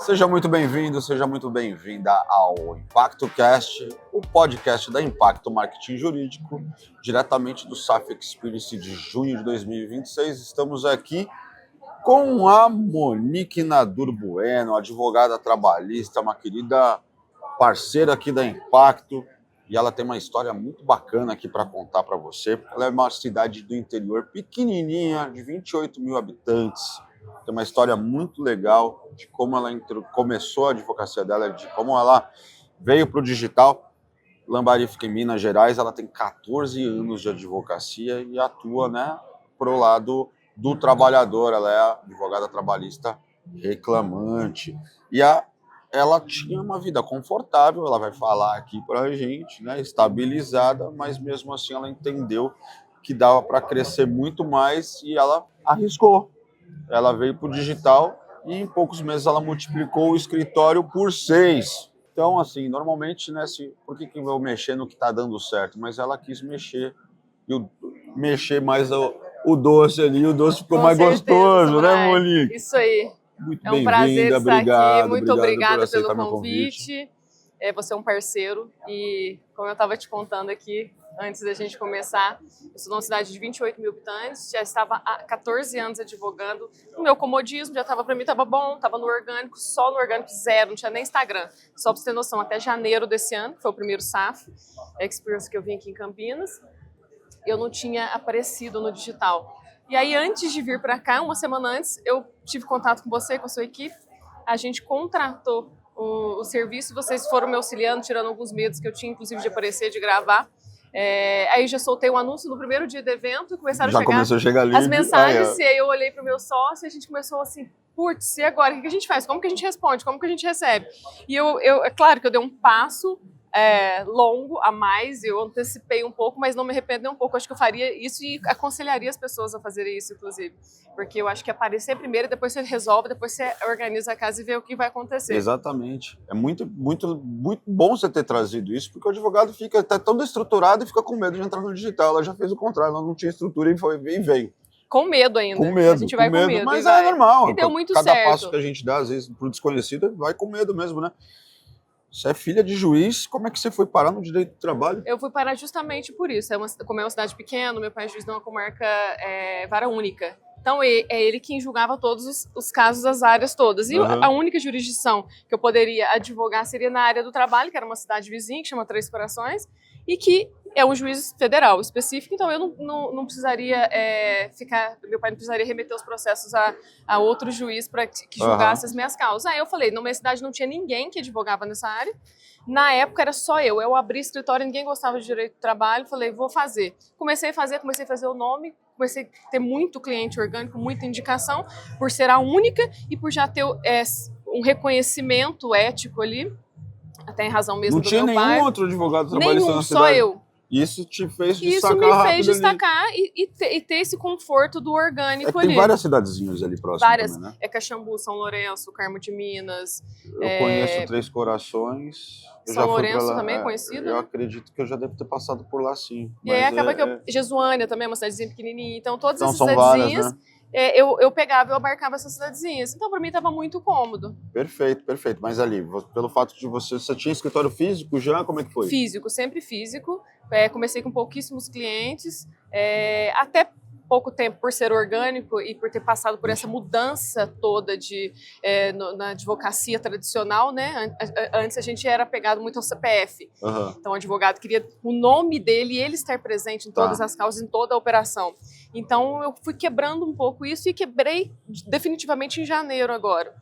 Seja muito bem-vindo, seja muito bem-vinda ao ImpactoCast, o podcast da Impacto Marketing Jurídico, diretamente do SAF Experience de junho de 2026. Estamos aqui com a Monique Nadur Bueno, advogada trabalhista, uma querida parceira aqui da Impacto, e ela tem uma história muito bacana aqui para contar para você. Ela é uma cidade do interior pequenininha, de 28 mil habitantes. Tem uma história muito legal de como ela começou a advocacia dela, de como ela veio para o digital. Lambari fica em Minas Gerais, ela tem 14 anos de advocacia e atua, pro lado do trabalhador. Ela é advogada trabalhista reclamante. E ela tinha uma vida confortável, ela vai falar aqui para a gente, estabilizada, mas mesmo assim ela entendeu que dava para crescer muito mais e ela arriscou. Ela veio para o digital e em poucos meses ela multiplicou o escritório por 6. Então, assim, normalmente, por que eu vou mexer no que está dando certo? Mas ela quis mexer, mexer mais o doce ali, o doce ficou mais gostoso, né, Monique? Isso aí. Muito é um prazer estar obrigado, aqui. Muito obrigada pelo convite. Você é um parceiro e, como eu estava te contando aqui, antes da gente começar, eu sou de uma cidade de 28 mil habitantes, já estava há 14 anos advogando. O meu comodismo já estava, para mim, estava bom, estava no orgânico, só no orgânico zero, não tinha nem Instagram. Só para você ter noção, até janeiro desse ano, que foi o primeiro SAF Experience que eu vim aqui em Campinas, eu não tinha aparecido no digital. E aí, antes de vir para cá, uma semana antes, eu tive contato com você, com a sua equipe, a gente contratou o serviço, vocês foram me auxiliando, tirando alguns medos que eu tinha, inclusive, de aparecer, de gravar. Aí já soltei um anúncio no primeiro dia do evento, começaram a chegar as mensagens, e aí eu olhei para o meu sócio e a gente começou assim, putz, e agora? O que a gente faz? Como que a gente responde? Como que a gente recebe? E é claro que eu dei um passo longo a mais, eu antecipei um pouco, mas não me arrependo nem um pouco. Acho que eu faria isso e aconselharia as pessoas a fazerem isso, inclusive, porque eu acho que aparecer primeiro, depois você resolve, depois você organiza a casa e vê o que vai acontecer. Exatamente. É muito, muito, muito bom você ter trazido isso, porque o advogado fica até tão estruturado e fica com medo de entrar no digital. Ela já fez o contrário, ela não tinha estrutura e veio. Com medo ainda. Com medo, a gente vai com medo. Mas é normal. E deu muito Cada certo. passo que a gente dá, às vezes, pro desconhecido, vai com medo mesmo, né? Você é filha de juiz, como é que você foi parar no direito do trabalho? Eu fui parar justamente por isso. Como é uma cidade pequena, meu pai é juiz de uma comarca vara única. Então, é ele quem julgava todos os casos das áreas todas. E a única jurisdição que eu poderia advogar seria na área do trabalho, que era uma cidade vizinha, que chama Três Corações, e que é um juiz federal específico, então eu não precisaria meu pai não precisaria remeter os processos a outro juiz para que julgasse as minhas causas. Aí eu falei, na minha cidade não tinha ninguém que advogava nessa área, na época era só eu abri escritório, ninguém gostava de direito do trabalho, falei, vou fazer. Comecei a fazer o nome, comecei a ter muito cliente orgânico, muita indicação, por ser a única e por já ter um reconhecimento ético ali, até em razão mesmo do meu pai. Não tinha nenhum outro advogado trabalhista na cidade? Só eu. Isso te fez destacar rápido. Isso me fez ali. destacar e ter esse conforto do orgânico ali. Tem várias cidadezinhas ali próximas também, né? Caxambu, São Lourenço, Carmo de Minas. Eu conheço Três Corações. São Lourenço também é conhecido? Eu acredito que eu já devo ter passado por lá, sim. E aí acaba que Jesuânia também é uma cidadezinha pequenininha. Então todas essas são cidadezinhas... várias, né? Eu pegava, eu abarcava essas cidadezinhas. Então, para mim, estava muito cômodo. Perfeito. Mas ali, pelo fato de você tinha escritório físico já? Como é que foi? Físico, sempre físico. Comecei com pouquíssimos clientes. Até pouco tempo, por ser orgânico e por ter passado por essa mudança toda na advocacia tradicional, né? Antes a gente era apegado muito ao CPF. Então o advogado queria o nome dele e ele estar presente em todas as causas, em toda a operação. Então eu fui quebrando um pouco isso e quebrei definitivamente em janeiro agora.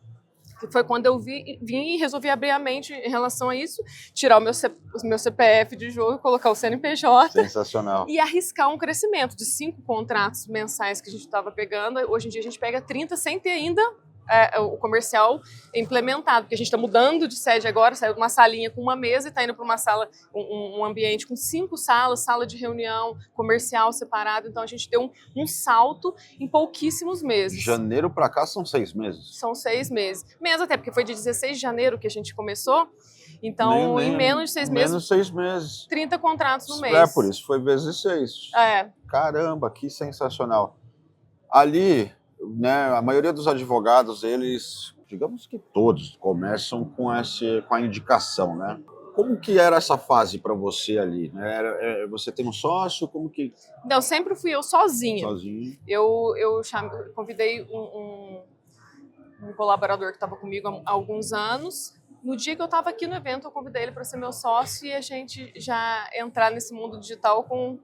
Que foi quando eu vim e resolvi abrir a mente em relação a isso, tirar o meu CPF de jogo, colocar o CNPJ. Sensacional. E arriscar um crescimento de 5 contratos mensais que a gente estava pegando. Hoje em dia a gente pega 30 sem ter ainda o comercial implementado, porque a gente está mudando de sede agora, saiu de uma salinha com uma mesa e está indo para uma sala, um ambiente com 5 salas, sala de reunião, comercial separado. Então a gente deu um salto em pouquíssimos meses. De janeiro para cá são 6 meses? São 6 meses. Menos até, porque foi de 16 de janeiro que a gente começou. Então, em menos de 6 meses... Menos 6 meses. 30 contratos no mês. Por isso foi vezes 6. Caramba, que sensacional. Ali, né, a maioria dos advogados, eles digamos que todos começam com a indicação, né? Como que era essa fase para você ali? Você tem um sócio? Como que... Não, sempre fui eu sozinha. Sozinho? Eu convidei um colaborador que estava comigo há alguns anos. No dia que eu estava aqui no evento, eu convidei ele para ser meu sócio e a gente já entrar nesse mundo digital com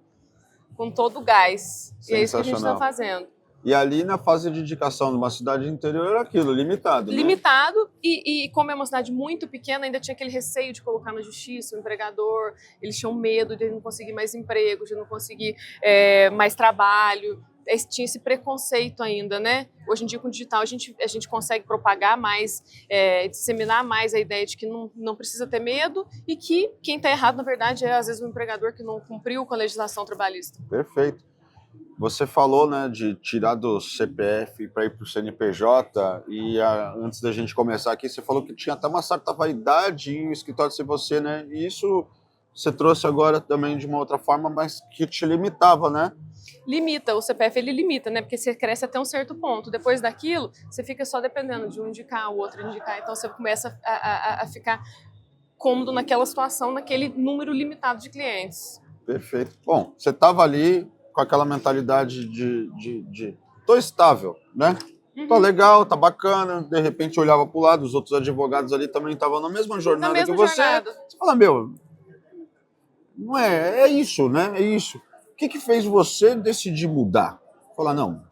todo o gás. E é isso que a gente está fazendo. E ali na fase de indicação de uma cidade interior era aquilo, limitado, né? Limitado, e como é uma cidade muito pequena, ainda tinha aquele receio de colocar na justiça o empregador, eles tinham medo de não conseguir mais emprego, de não conseguir mais trabalho, tinha esse preconceito ainda, né? Hoje em dia com o digital a gente consegue propagar mais, disseminar mais a ideia de que não precisa ter medo e que quem está errado, na verdade, é às vezes o empregador que não cumpriu com a legislação trabalhista. Perfeito. Você falou, né, de tirar do CPF para ir para o CNPJ e antes da gente começar aqui, você falou que tinha até uma certa vaidade em o escritório ser você, né? E isso você trouxe agora também de uma outra forma, mas que te limitava, né? Limita, o CPF ele limita, né? Porque você cresce até um certo ponto. Depois daquilo, você fica só dependendo de um indicar, o outro indicar. Então você começa a ficar cômodo naquela situação, naquele número limitado de clientes. Perfeito. Bom, você estava ali com aquela mentalidade de tô estável, né? Tá legal, tá bacana. De repente olhava para o lado, os outros advogados ali também estavam na mesma jornada que você. Você fala, meu, não é isso, né? É isso. O que fez você decidir mudar? Falar, não,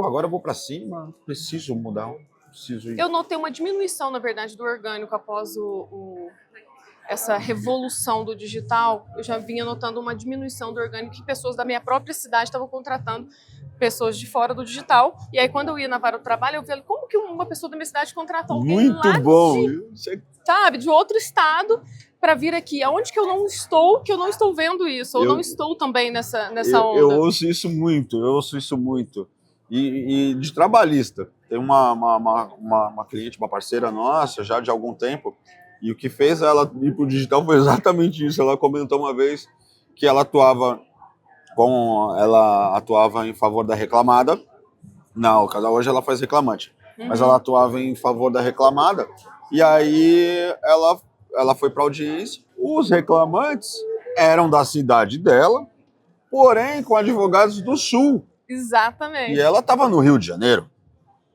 agora eu vou para cima, preciso mudar, preciso ir. Eu notei uma diminuição, na verdade, do orgânico após essa revolução do digital. Eu já vinha notando uma diminuição do orgânico, que pessoas da minha própria cidade estavam contratando pessoas de fora do digital. E aí, quando eu ia na vara do trabalho, eu via como que uma pessoa da minha cidade contratou alguém de outro estado para vir aqui. Aonde que eu não estou vendo isso? Ou não estou também nessa onda? Eu ouço isso muito, E de trabalhista. Tem uma cliente, uma parceira nossa, já de algum tempo, e o que fez ela ir para o digital foi exatamente isso. Ela comentou uma vez que ela atuava em favor da reclamada. Não, hoje ela faz reclamante. Mas ela atuava em favor da reclamada. E aí ela foi para a audiência. Os reclamantes eram da cidade dela, porém com advogados do Sul. Exatamente. E ela estava no Rio de Janeiro.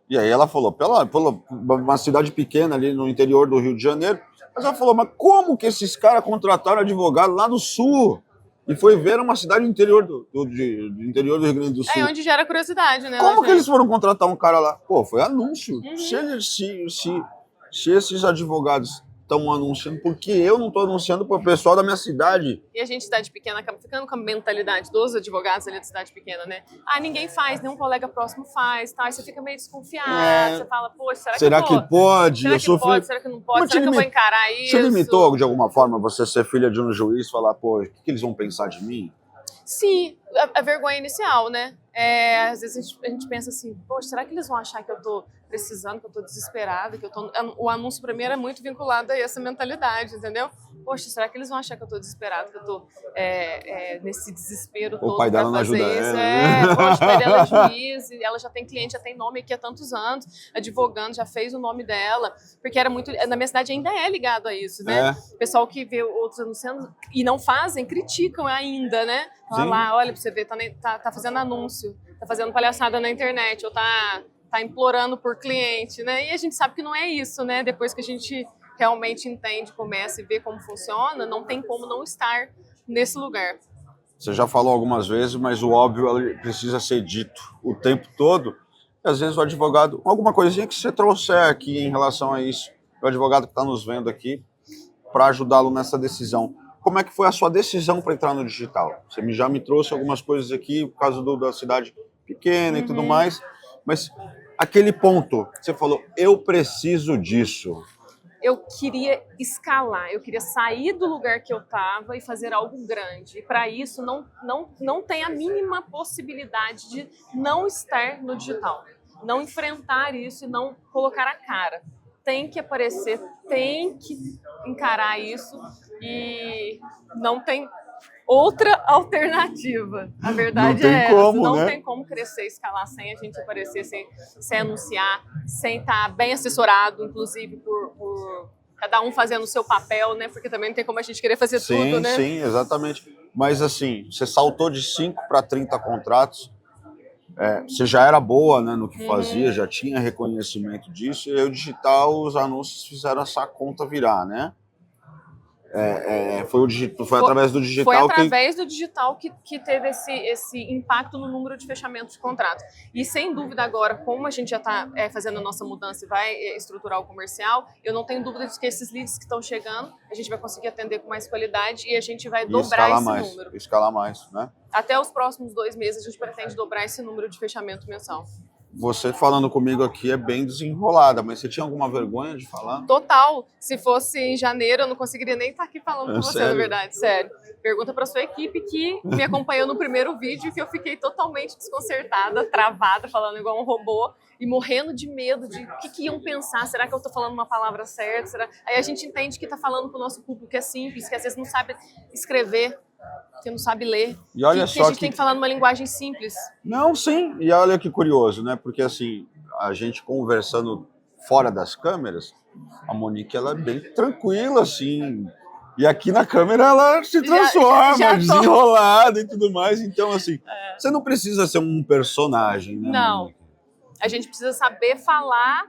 E aí ela falou, pela uma cidade pequena ali no interior do Rio de Janeiro, mas ela falou, mas como que esses caras contrataram advogado lá no Sul? E foi ver uma cidade interior do interior do Rio Grande do Sul. É onde gera curiosidade, né? Como que eles foram contratar um cara lá? Pô, foi anúncio. Se esses advogados estão anunciando, por que eu não estou anunciando para o pessoal da minha cidade? E a gente, cidade pequena, acaba ficando com a mentalidade dos advogados ali da cidade pequena, né? Ah, ninguém faz, nenhum colega próximo faz, tá? Aí você fica meio desconfiado, você fala, poxa, será que pode? Será que pode? Será que não pode? Será que eu vou encarar isso? Você limitou, de alguma forma, você ser filha de um juiz e falar, pô, o que eles vão pensar de mim? Sim, a vergonha inicial, né? Às vezes a gente pensa assim, poxa, será que eles vão achar que eu tô precisando, que eu tô desesperada, que eu tô... O anúncio pra mim era muito vinculado a essa mentalidade, entendeu? Poxa, será que eles vão achar que eu tô desesperada, que eu tô nesse desespero todo pra fazer ela não ajuda isso? ela, Poxa, o pai dela é juiz, e ela já tem cliente, já tem nome aqui há tantos anos, advogando, já fez o nome dela, porque era muito... Na minha cidade ainda é ligado a isso, né? O pessoal que vê outros anunciando e não fazem, criticam ainda, né? Fala lá, olha, pra você ver, tá fazendo anúncio, tá fazendo palhaçada na internet, ou tá implorando por cliente, né? E a gente sabe que não é isso, né? Depois que a gente realmente entende, começa e vê como funciona, não tem como não estar nesse lugar. Você já falou algumas vezes, mas o óbvio precisa ser dito o tempo todo. E às vezes o advogado, alguma coisinha que você trouxer aqui em relação a isso, o advogado que está nos vendo aqui, para ajudá-lo nessa decisão. Como é que foi a sua decisão para entrar no digital? Você já me trouxe algumas coisas aqui, por causa da cidade pequena e tudo mais, mas aquele ponto, você falou, eu preciso disso. Eu queria escalar, eu queria sair do lugar que eu estava e fazer algo grande. E para isso não tem a mínima possibilidade de não estar no digital, não enfrentar isso e não colocar a cara. Tem que aparecer, tem que encarar isso e não tem outra alternativa. A verdade Não tem é como, essa. Não né? tem como crescer, escalar sem a gente aparecer, sem anunciar, sem estar bem assessorado, inclusive por cada um fazendo o seu papel, né? Porque também não tem como a gente querer fazer tudo, né? Sim, exatamente. Mas assim, você saltou de 5 para 30 contratos. Você já era boa, né, no que fazia, já tinha reconhecimento disso, e aí o digital, os anúncios fizeram essa conta virar, né? Foi através do digital Foi através do digital que teve esse impacto no número de fechamentos de contratos. E sem dúvida agora, como a gente já está fazendo a nossa mudança e vai estruturar o comercial, eu não tenho dúvida de que esses leads que estão chegando, a gente vai conseguir atender com mais qualidade e a gente vai dobrar esse número. Escalar mais, né? Até os próximos 2 meses a gente pretende dobrar esse número de fechamento mensal. Você falando comigo aqui é bem desenrolada, mas você tinha alguma vergonha de falar? Total. Se fosse em janeiro, eu não conseguiria nem estar aqui falando com você, sério? na verdade. Sério. Pergunta para sua equipe que me acompanhou no primeiro vídeo que eu fiquei totalmente desconcertada, travada, falando igual um robô e morrendo de medo de o que iam pensar. Será que eu estou falando uma palavra certa? Aí a gente entende que está falando para o nosso público que é simples, que às vezes não sabe escrever, que não sabe ler. E olha que só a gente tem que falar numa linguagem simples. Não, sim. E olha que curioso, né? Porque assim, a gente conversando fora das câmeras, a Monique, ela é bem tranquila, assim. E aqui na câmera ela se transforma, já tô. desenrolada e tudo mais. Então, assim, você não precisa ser um personagem, né, Não. Monique? A gente precisa saber falar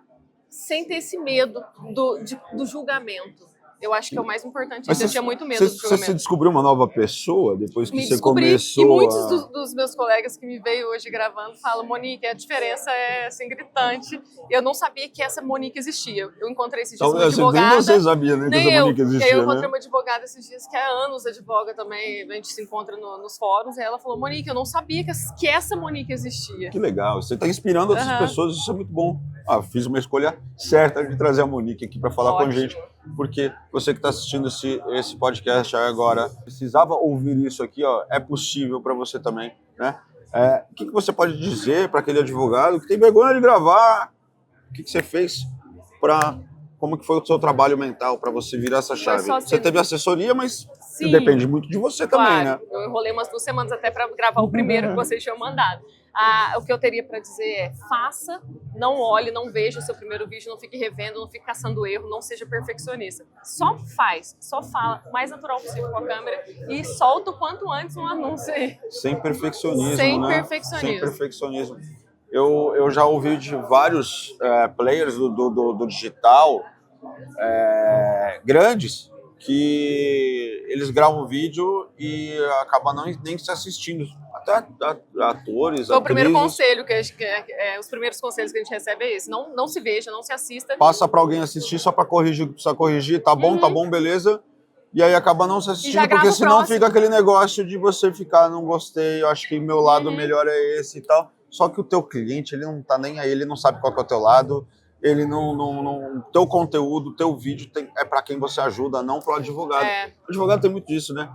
sem ter esse medo do julgamento. Eu acho que é o mais importante. Eu tinha muito medo do julgamento. Você descobriu uma nova pessoa depois que você descobri, começou e muitos dos meus colegas que me veem hoje gravando falam: Monique, a diferença é assim, gritante. Eu não sabia que essa Monique existia. Eu encontrei esses dias uma advogada. Nem você sabia, né, que essa Monique existia, e aí eu encontrei né? uma advogada esses dias que há anos advoga também. A gente se encontra nos fóruns. E ela falou: Monique, eu não sabia que essa Monique existia. Que legal. Você está inspirando outras pessoas, isso é muito bom. Fiz uma escolha certa de trazer a Monique aqui para falar com a gente, porque você que está assistindo esse podcast agora precisava ouvir isso aqui, ó, é possível para você também, né? O que você pode dizer para aquele advogado que tem vergonha de gravar? O que você fez como que foi o seu trabalho mental para você virar essa chave? Você teve assessoria, mas sim, depende muito de você também, né? Eu enrolei umas 2 semanas até para gravar o primeiro que vocês tinham mandado. O que eu teria para dizer é: faça, não olhe, não veja o seu primeiro vídeo, não fique revendo, não fique caçando erro, não seja perfeccionista. Só faz, só fala o mais natural possível com a câmera e solta o quanto antes um anúncio aí. Sem perfeccionismo, Sem né? perfeccionismo. Sem perfeccionismo. Eu já ouvi de vários players do digital grandes que eles gravam vídeo e acabam nem se assistindo. Até atores, Foi o primeiro atrizes. conselho, os primeiros conselhos que a gente recebe é esse: não se veja, não se assista. Passa para alguém assistir só para corrigir o que precisa corrigir, tá bom, beleza. E aí acaba não se assistindo, porque senão fica aquele negócio de você ficar, não gostei, eu acho que meu lado melhor é esse e tal. Só que o teu cliente, ele não tá nem aí, ele não sabe qual que é o teu lado, ele não teu conteúdo, teu vídeo é para quem você ajuda, não pro advogado. O advogado tem muito disso, né?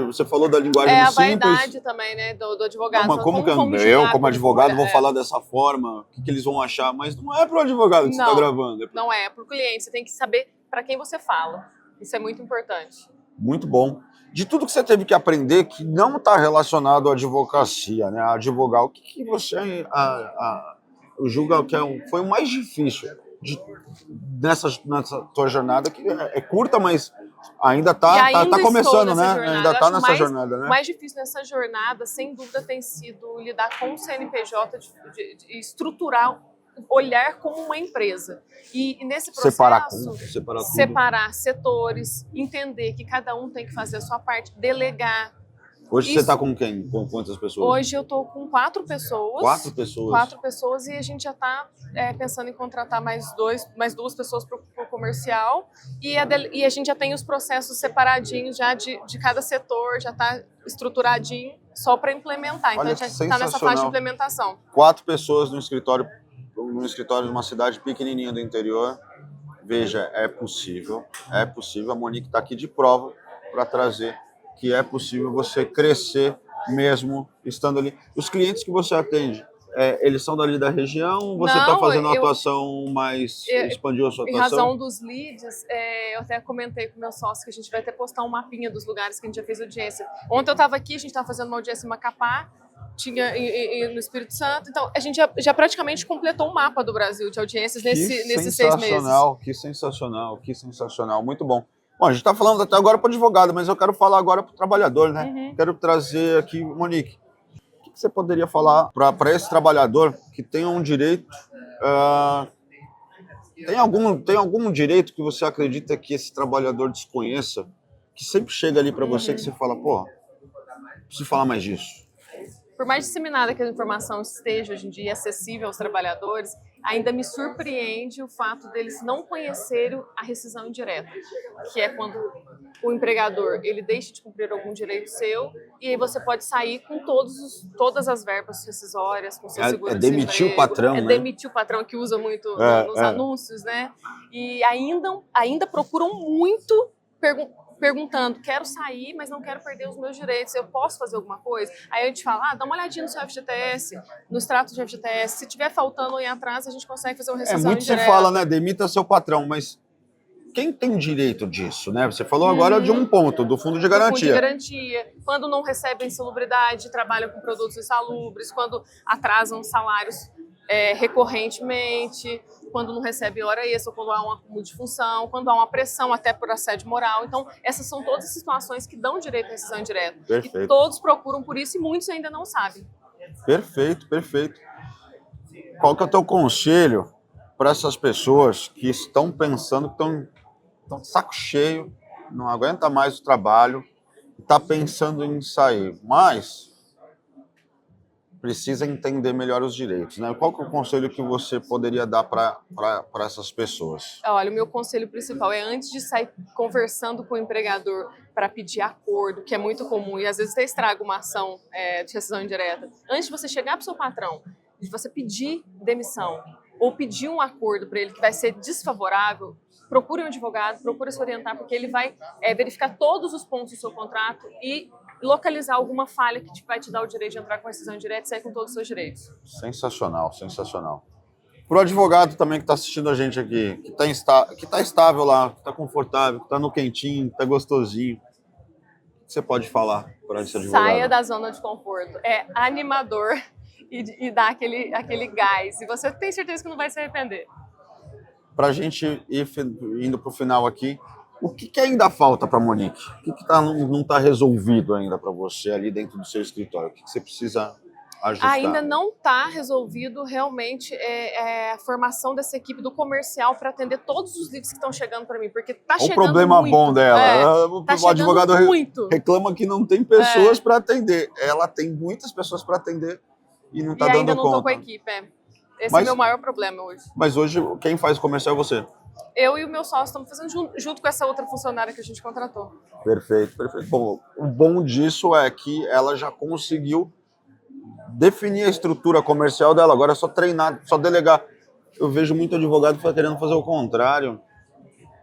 Você falou da linguagem simples. A vaidade também, né, do advogado. Não, mas como que eu, como advogado, vou falar dessa forma? O que eles vão achar? Mas não é pro advogado que você está gravando. Não é pro cliente. Você tem que saber para quem você fala. Isso é muito importante. Muito bom. De tudo que você teve que aprender que não está relacionado à advocacia, né? A advogar, o que você julga que foi o mais difícil nessa tua jornada, que é curta, mas ainda tá começando, né? Ainda está nessa jornada, né? O mais difícil nessa jornada, sem dúvida, tem sido lidar com o CNPJ, de estruturar, olhar como uma empresa. E nesse processo, separar setores, entender que cada um tem que fazer a sua parte, delegar. Hoje você está com quem? Com quantas pessoas? Hoje eu estou com 4 pessoas. 4 pessoas? 4 pessoas, e a gente já está pensando em contratar mais 2 pessoas para o comercial. E a gente já tem os processos separadinhos já de cada setor, já está estruturadinho, só para implementar. Então a gente está nessa fase de implementação. 4 pessoas no escritório de uma cidade pequenininha do interior. Veja, é possível. A Monique está aqui de prova para trazer que é possível você crescer mesmo estando ali. Os clientes que você atende, eles são dali da região? Você está fazendo uma atuação mais... expandiu a sua atuação? Em razão dos leads, eu até comentei com o meu sócio que a gente vai até postar um mapinha dos lugares que a gente já fez audiência. Ontem eu estava aqui, a gente estava fazendo uma audiência em Macapá, tinha no Espírito Santo, então a gente já praticamente completou um mapa do Brasil de audiências nesses 6 meses. Que sensacional, muito bom. Bom, a gente está falando até agora para o advogado, mas eu quero falar agora para o trabalhador, né? Quero trazer aqui, Monique, o que você poderia falar para esse trabalhador que tem um direito... Tem algum direito que você acredita que esse trabalhador desconheça, que sempre chega ali para você que você fala, pô, preciso falar mais disso? Por mais disseminada que a informação esteja hoje em dia acessível aos trabalhadores, ainda me surpreende o fato deles não conhecerem a rescisão indireta, que é quando o empregador ele deixa de cumprir algum direito seu e aí você pode sair com todas as verbas rescisórias, com seu seguro de demitir o patrão, né? Demitir o patrão, que usa muito nos anúncios, né? E ainda procuram muito perguntando, quero sair, mas não quero perder os meus direitos, eu posso fazer alguma coisa? Aí a gente fala, dá uma olhadinha no seu FGTS, no extrato de FGTS, se tiver faltando aí atrás, a gente consegue fazer uma rescisão muito indireta. Se fala, né, demita seu patrão, mas quem tem direito disso, né? Você falou agora de um ponto, do fundo de garantia. Do fundo de garantia, quando não recebem insalubridade, trabalham com produtos insalubres, quando atrasam salários recorrentemente, quando não recebe hora extra, quando há um acúmulo de função, quando há uma pressão até por assédio moral. Então, essas são todas as situações que dão direito à rescisão indireta. Perfeito. E todos procuram por isso e muitos ainda não sabem. Perfeito. Qual que é o teu conselho para essas pessoas que estão pensando, que estão de saco cheio, não aguenta mais o trabalho, está pensando em sair, mas precisa entender melhor os direitos, né? Qual que é o conselho que você poderia dar para essas pessoas? Olha, o meu conselho principal é, antes de sair conversando com o empregador para pedir acordo, que é muito comum e às vezes até estraga uma ação de rescisão indireta, antes de você chegar para o seu patrão, de você pedir demissão ou pedir um acordo para ele que vai ser desfavorável, procure um advogado, procure se orientar, porque ele vai verificar todos os pontos do seu contrato e localizar alguma falha que vai te dar o direito de entrar com rescisão indireta e sair com todos os seus direitos. Sensacional. Para o advogado também que está assistindo a gente aqui, que tá estável lá, que está confortável, que está no quentinho, que está gostosinho, o que você pode falar para esse advogado? Saia da zona de conforto. É animador e dá aquele gás. E você tem certeza que não vai se arrepender. Para a gente ir indo para o final aqui, o que ainda falta para a Monique? O que não está resolvido ainda para você ali dentro do seu escritório? O que você precisa ajustar? Ainda não está resolvido realmente a formação dessa equipe do comercial para atender todos os leads que estão chegando para mim, porque está chegando muito. O problema bom dela. O advogado muito. Reclama que não tem pessoas para atender. Ela tem muitas pessoas para atender e não está dando conta. E ainda não estou com a equipe, Esse é o meu maior problema hoje. Mas hoje quem faz comercial é você? Eu e o meu sócio estamos fazendo junto com essa outra funcionária que a gente contratou. Perfeito. Bom, o bom disso é que ela já conseguiu definir a estrutura comercial dela, agora é só treinar, só delegar. Eu vejo muito advogado querendo fazer o contrário.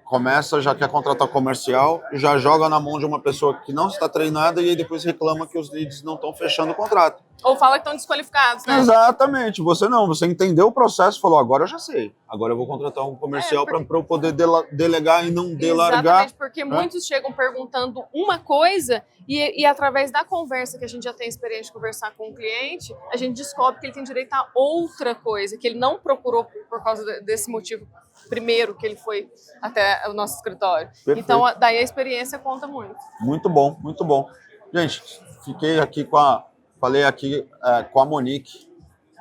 Começa, já quer contratar comercial, já joga na mão de uma pessoa que não está treinada e aí depois reclama que os leads não estão fechando o contrato. Ou fala que estão desqualificados, né? Exatamente. Você não, você entendeu o processo e falou, agora eu já sei. Agora eu vou contratar um comercial para eu poder delegar e não delargar. Exatamente, porque muitos chegam perguntando uma coisa e através da conversa, que a gente já tem experiência de conversar com o cliente, a gente descobre que ele tem direito a outra coisa, que ele não procurou por causa desse motivo primeiro que ele foi até o nosso escritório. Perfeito. Então, daí a experiência conta muito. Muito bom. Gente, falei aqui com a Monique.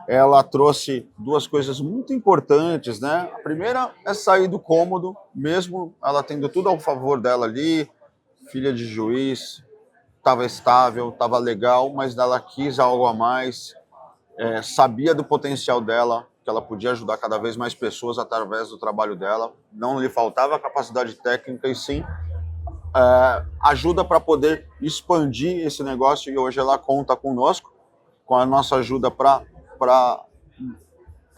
Ela trouxe duas coisas muito importantes, né? A primeira é sair do cômodo, mesmo ela tendo tudo ao favor dela ali, filha de juiz, estava estável, estava legal, mas ela quis algo a mais, sabia do potencial dela, que ela podia ajudar cada vez mais pessoas através do trabalho dela. Não lhe faltava capacidade técnica e sim ajuda para poder expandir esse negócio, e hoje ela conta conosco, com a nossa ajuda para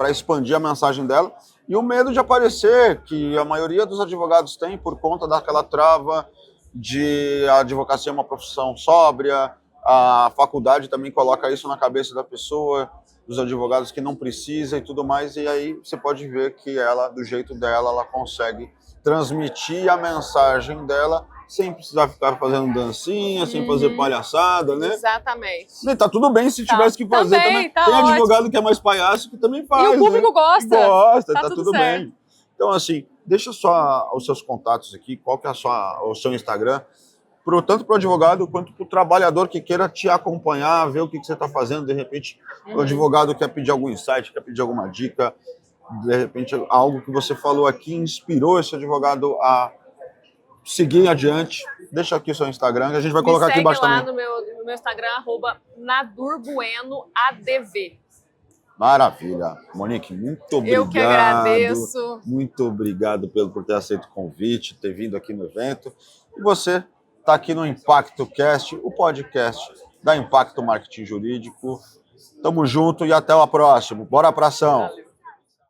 expandir a mensagem dela. E o medo de aparecer, que a maioria dos advogados tem por conta daquela trava de a advocacia é uma profissão sóbria, a faculdade também coloca isso na cabeça da pessoa, dos advogados que não precisa e tudo mais, e aí você pode ver que ela, do jeito dela, ela consegue transmitir a mensagem dela sem precisar ficar fazendo dancinha, sem fazer palhaçada, né? Exatamente. E tá tudo bem se tivesse que fazer também. Tá Tem ótimo. Advogado que é mais palhaço que também faz, E o público né? gosta. Gosta, Tá tá tudo tudo certo. bem. Então, assim, deixa só os seus contatos aqui, qual que é o seu Instagram, tanto para o advogado quanto para o trabalhador que queira te acompanhar, ver o que você está fazendo. De repente, o advogado quer pedir algum insight, quer pedir alguma dica, de repente, algo que você falou aqui inspirou esse advogado a seguir adiante. Deixa aqui o seu Instagram, que a gente vai colocar aqui embaixo também. Me segue lá no meu Instagram, @NadurBuenoADV. Maravilha. Monique, muito obrigado. Eu que agradeço. Muito obrigado por ter aceito o convite, ter vindo aqui no evento. E você está aqui no Impacto Cast, o podcast da Impacto Marketing Jurídico. Tamo junto e até a próxima. Bora pra ação. Valeu.